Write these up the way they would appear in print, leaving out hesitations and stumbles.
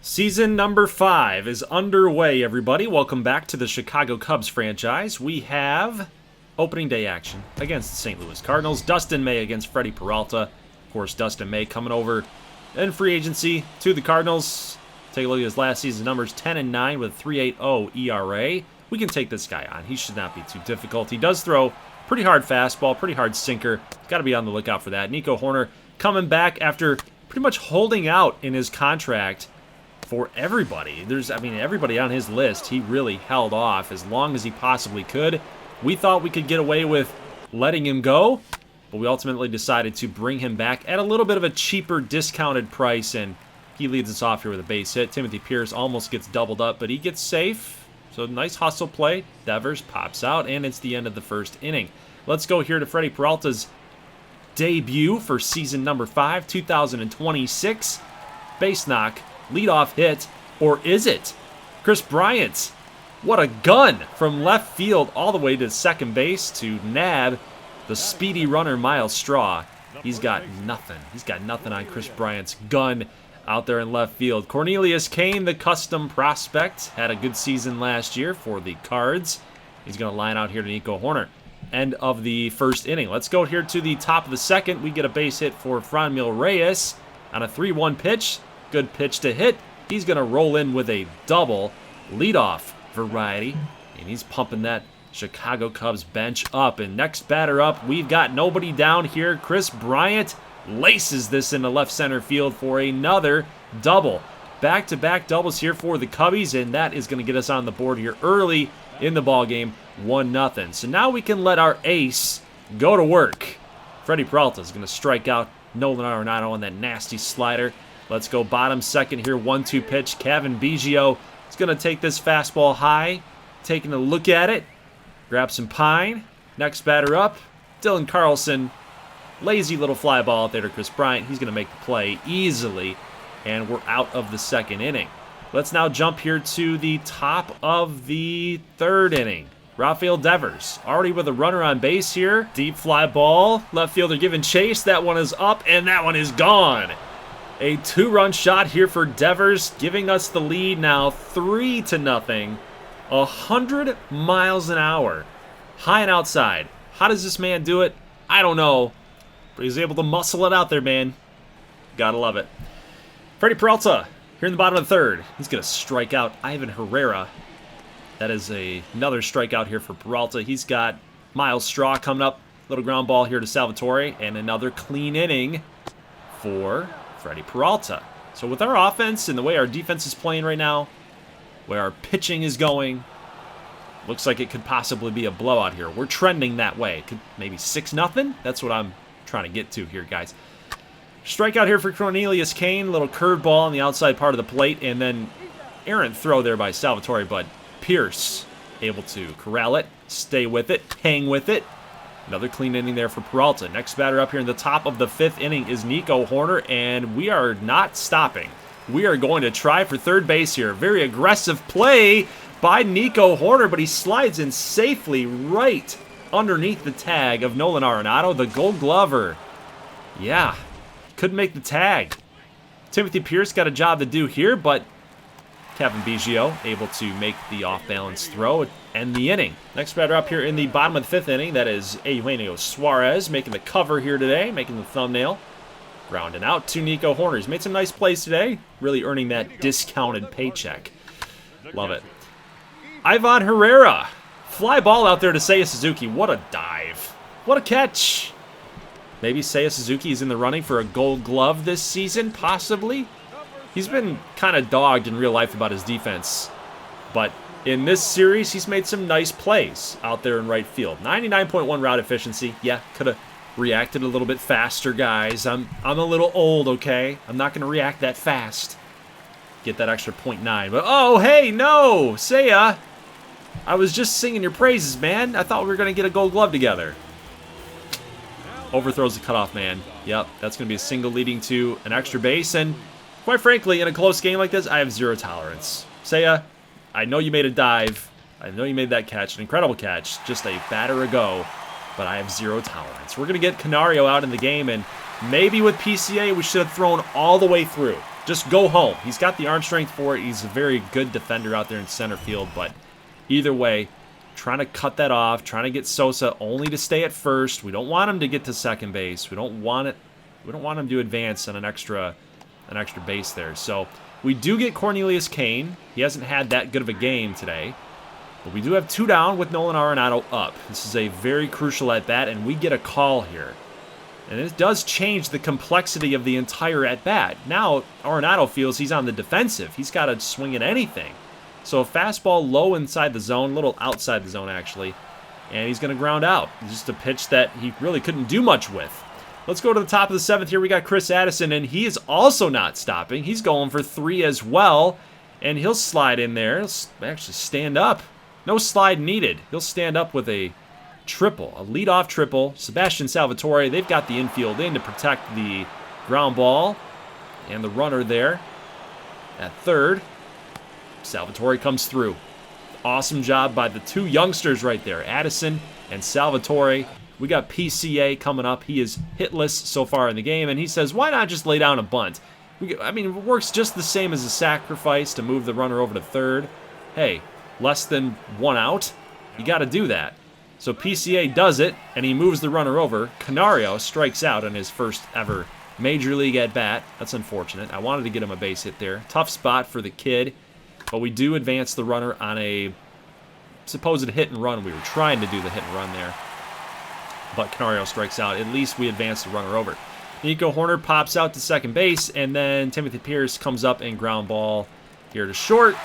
Season number 5 is underway, everybody. Welcome back to the Chicago Cubs franchise. We have opening day action against the St. Louis Cardinals. Dustin May against Freddie Peralta. Of course, Dustin May coming over in free agency to the Cardinals. Take a look at his last season numbers, 10-9 with 3.80 ERA. We can take this guy on. He should not be too difficult. He does throw pretty hard fastball, pretty hard sinker. Got to be on the lookout for that. Nico Hoerner coming back after pretty much holding out in his contract for everybody. Everybody on his list, he really held off as long as he possibly could. We thought we could get away with letting him go, but we ultimately decided to bring him back at a little bit of a cheaper, discounted price, and he leads us off here with a base hit. Timothy Pierce almost gets doubled up, but he gets safe. So nice hustle play. Devers pops out, and it's the end of the first inning. Let's go here to Freddie Peralta's debut for season number 5, 2026. Base knock. Leadoff hit, or is it? Chris Bryant, what a gun from left field all the way to second base to nab the speedy runner Miles Straw. He's got nothing. He's got nothing on Chris Bryant's gun out there in left field. Cornelius Kane, the custom prospect, had a good season last year for the Cards. He's going to line out here to Nico Hoerner. End of the first inning. Let's go here to the top of the second. We get a base hit for Franmil Reyes on a 3-1 pitch. Good pitch to hit. He's going to roll in with a double leadoff variety, and he's pumping that Chicago Cubs bench up. And next batter up, we've got nobody down here. Chris Bryant laces this into left center field for another double. Back-to-back doubles here for the Cubbies, and that is going to get us on the board here early in the ballgame, 1-0. So now we can let our ace go to work. Freddie Peralta is going to strike out Nolan Arenado on that nasty slider. Let's go bottom second here, 1-2 pitch. Cavan Biggio is going to take this fastball high, taking a look at it, grab some pine. Next batter up, Dylan Carlson. Lazy little fly ball out there to Chris Bryant. He's going to make the play easily, and we're out of the second inning. Let's now jump here to the top of the third inning. Rafael Devers, already with a runner on base here. Deep fly ball, left fielder giving chase. That one is up, and that one is gone. A 2-run shot here for Devers, giving us the lead now 3-0. 100 miles an hour. High and outside. How does this man do it? I don't know. But he's able to muscle it out there, man. Gotta love it. Freddie Peralta, here in the bottom of the third. He's going to strike out Ivan Herrera. That is another strikeout here for Peralta. He's got Miles Straw coming up. Little ground ball here to Salvatore. And another clean inning for Freddie Peralta. So with our offense and the way our defense is playing right now, where our pitching is going, looks like it could possibly be a blowout here. We're trending that way. Could maybe 6-0? That's what I'm trying to get to here, guys. Strikeout here for Cornelius Kane. Little curveball on the outside part of the plate, and then errant throw there by Salvatore, but Pierce able to corral it, stay with it, hang with it. Another clean inning there for Peralta. Next batter up here in the top of the fifth inning is Nico Hoerner, and we are not stopping. We are going to try for third base here. Very aggressive play by Nico Hoerner, but he slides in safely right underneath the tag of Nolan Arenado, the Gold Glover. Yeah, couldn't make the tag. Timothy Pierce got a job to do here, but Cavan Biggio able to make the off-balance throw and the inning. Next batter up here in the bottom of the fifth inning, that is Eugenio Suarez making the cover here today, making the thumbnail. Grounding out to Nico Hoerner. He's made some nice plays today, really earning that discounted paycheck. Love it. Ivan Herrera. Fly ball out there to Seiya Suzuki. What a dive. What a catch. Maybe Seiya Suzuki is in the running for a Gold Glove this season, possibly. He's been kind of dogged in real life about his defense, but in this series, he's made some nice plays out there in right field. 99.1 route efficiency. Yeah, could have reacted a little bit faster, guys. I'm a little old, okay? I'm not going to react that fast. Get that extra 0.9. But, oh, hey, no! Seiya, I was just singing your praises, man. I thought we were going to get a Gold Glove together. Overthrows the cutoff man. Yep, that's going to be a single leading to an extra base, and quite frankly, in a close game like this, I have zero tolerance. Seiya, I know you made a dive. I know you made that catch, an incredible catch, just a batter ago, but I have zero tolerance. We're going to get Canario out in the game, and maybe with PCA, we should have thrown all the way through. just go home. He's got the arm strength for it. He's a very good defender out there in center field, but either way, trying to cut that off, trying to get Sosa only to stay at first. We don't want him to get to second base. We don't want him to advance on an extra base there. So we do get Cornelius Kane. He hasn't had that good of a game today. But we do have 2 down with Nolan Arenado up. This is a very crucial at-bat, and we get a call here. And it does change the complexity of the entire at-bat. Now, Arenado feels he's on the defensive. He's got to swing at anything. So a fastball low inside the zone, a little outside the zone actually, and he's going to ground out. Just a pitch that he really couldn't do much with. Let's go to the top of the 7th here. We got Chris Addison, and he is also not stopping. He's going for 3 as well, and he'll slide in there. He'll actually stand up. No slide needed. He'll stand up with a triple, a leadoff triple. Sebastian Salvatore, they've got the infield in to protect the ground ball, and the runner there at third. Salvatore comes through. Awesome job by the 2 youngsters right there, Addison and Salvatore. We got PCA coming up. He is hitless so far in the game, and he says, why not just lay down a bunt? I mean, it works just the same as a sacrifice to move the runner over to third. Hey, less than 1 out, you got to do that. So PCA does it, and he moves the runner over. Canario strikes out on his first ever Major League at-bat. That's unfortunate. I wanted to get him a base hit there. Tough spot for the kid. But we do advance the runner on a supposed hit and run. We were trying to do the hit and run there. But Canario strikes out. At least we advance the runner over. Nico Horner pops out to second base. And then Timothy Pierce comes up and ground ball here to short.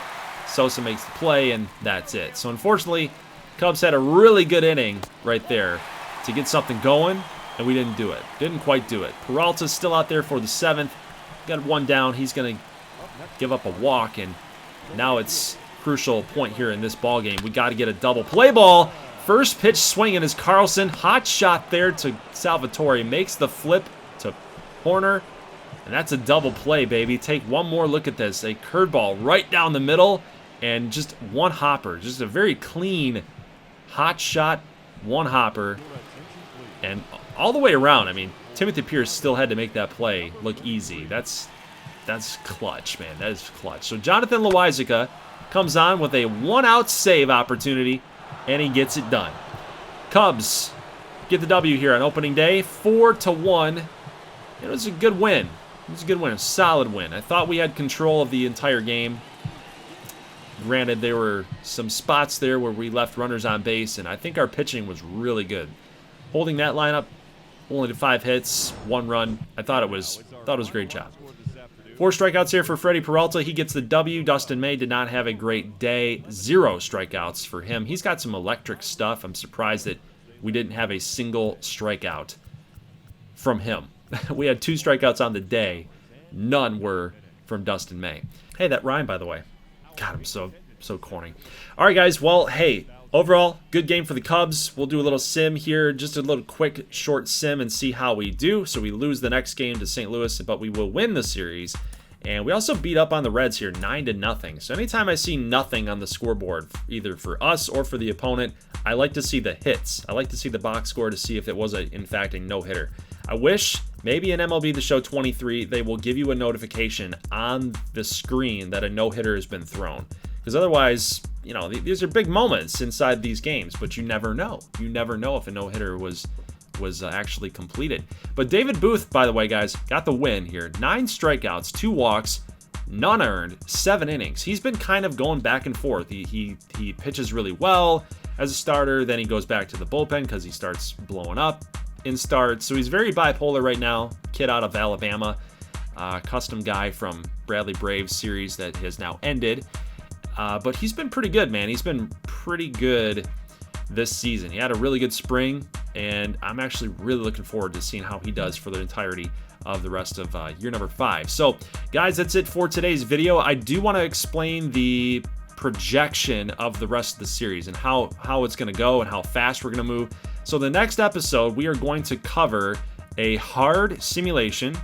Sosa makes the play, and that's it. So unfortunately, Cubs had a really good inning right there to get something going. And we didn't do it. Didn't quite do it. Peralta's still out there for the 7th. Got 1 down. He's going to give up a walk, and now it's crucial point here in this ball game. We got to get a double play ball. First pitch swinging is Carlson. Hot shot there to Salvatore. Makes the flip to Horner. And that's a double play, baby. Take one more look at this. A curveball right down the middle and just 1 hopper. Just a very clean hot shot, 1 hopper. And all the way around, I mean, Timothy Pierce still had to make that play look easy. That's clutch, man. That is clutch. So Jonathan Loaisiga comes on with a 1-out save opportunity, and he gets it done. Cubs get the W here on opening day, 4-1. It was a good win. It was a good win, a solid win. I thought we had control of the entire game. Granted, there were some spots there where we left runners on base, and I think our pitching was really good. Holding that lineup only to 5 hits, 1 run. I thought it was a great job. 4 strikeouts here for Freddie Peralta. He gets the W. Dustin May did not have a great day. 0 strikeouts for him. He's got some electric stuff. I'm surprised that we didn't have a single strikeout from him. We had 2 strikeouts on the day. None were from Dustin May. Hey, that rhyme, by the way. God, I'm so corny. All right, guys. Well, hey, overall, good game for the Cubs. We'll do a little sim here, just a little quick, short sim and see how we do. So we lose the next game to St. Louis, but we will win the series. And we also beat up on the Reds here, 9-0. So anytime I see nothing on the scoreboard, either for us or for the opponent, I like to see the hits. I like to see the box score to see if it was, in fact, a no-hitter. I wish maybe in MLB The Show 23, they will give you a notification on the screen that a no-hitter has been thrown. Because otherwise, you know, these are big moments inside these games, but you never know. You never know if a no-hitter was actually completed. But David Booth, by the way, guys, got the win here. 9 strikeouts, 2 walks, none earned, 7 innings. He's been kind of going back and forth. He pitches really well as a starter, then he goes back to the bullpen because he starts blowing up in starts. So he's very bipolar right now. Kid out of Alabama, custom guy from Bradley Braves series that has now ended. But he's been pretty good, man. He's been pretty good this season. He had a really good spring, and I'm actually really looking forward to seeing how he does for the entirety of the rest of year number 5. So, guys, that's it for today's video. I do want to explain the projection of the rest of the series and how it's going to go and how fast we're going to move. So the next episode, we are going to cover a hard simulation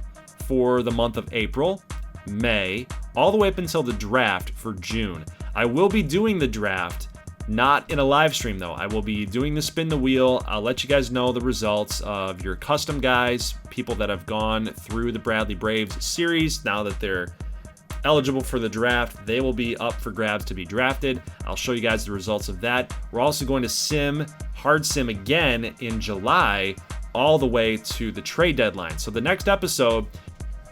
for the month of April, May, all the way up until the draft for June. I will be doing the draft, not in a live stream though. I will be doing the spin the wheel. I'll let you guys know the results of your custom guys, people that have gone through the Bradley Braves series now that they're eligible for the draft, they will be up for grabs to be drafted. I'll show you guys the results of that. We're also going to hard sim again in July, all the way to the trade deadline. So the next episode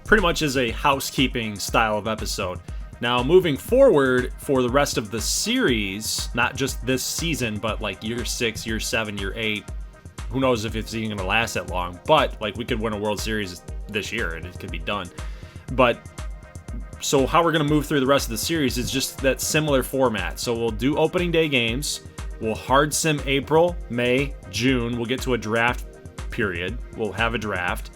pretty much is a housekeeping style of episode. Now, moving forward for the rest of the series, not just this season, but like year 6, year 7, year 8, who knows if it's even going to last that long, but like we could win a World Series this year and it could be done. But so how we're going to move through the rest of the series is just that similar format. So we'll do opening day games, we'll hard sim April, May, June, we'll get to a draft period, we'll have a draft,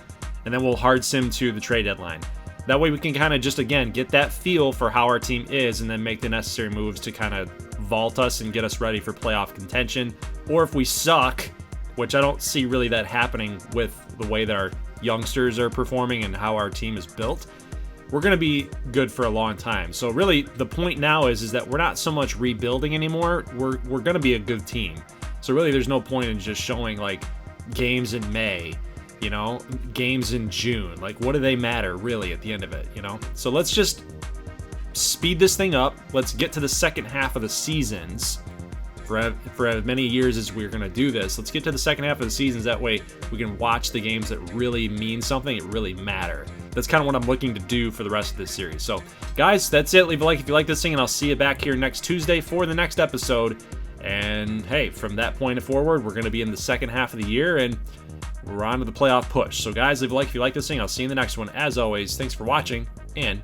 and then we'll hard sim to the trade deadline. That way we can kind of just, again, get that feel for how our team is and then make the necessary moves to kind of vault us and get us ready for playoff contention. Or if we suck, which I don't see really that happening with the way that our youngsters are performing and how our team is built, we're going to be good for a long time. So really the point now is that we're not so much rebuilding anymore. We're going to be a good team. So really there's no point in just showing like games in May, you know, games in June. Like, what do they matter really at the end of it, you know? So let's just speed this thing up. Let's get to the second half of the seasons. For as many years as we're going to do this, let's get to the second half of the seasons. That way we can watch the games that really mean something, that really matter. That's kind of what I'm looking to do for the rest of this series. So, guys, that's it. Leave a like if you like this thing, and I'll see you back here next Tuesday for the next episode. And, hey, from that point forward, we're going to be in the second half of the year, and we're on to the playoff push. So, guys, leave a like if you like this thing. I'll see you in the next one. As always, thanks for watching, and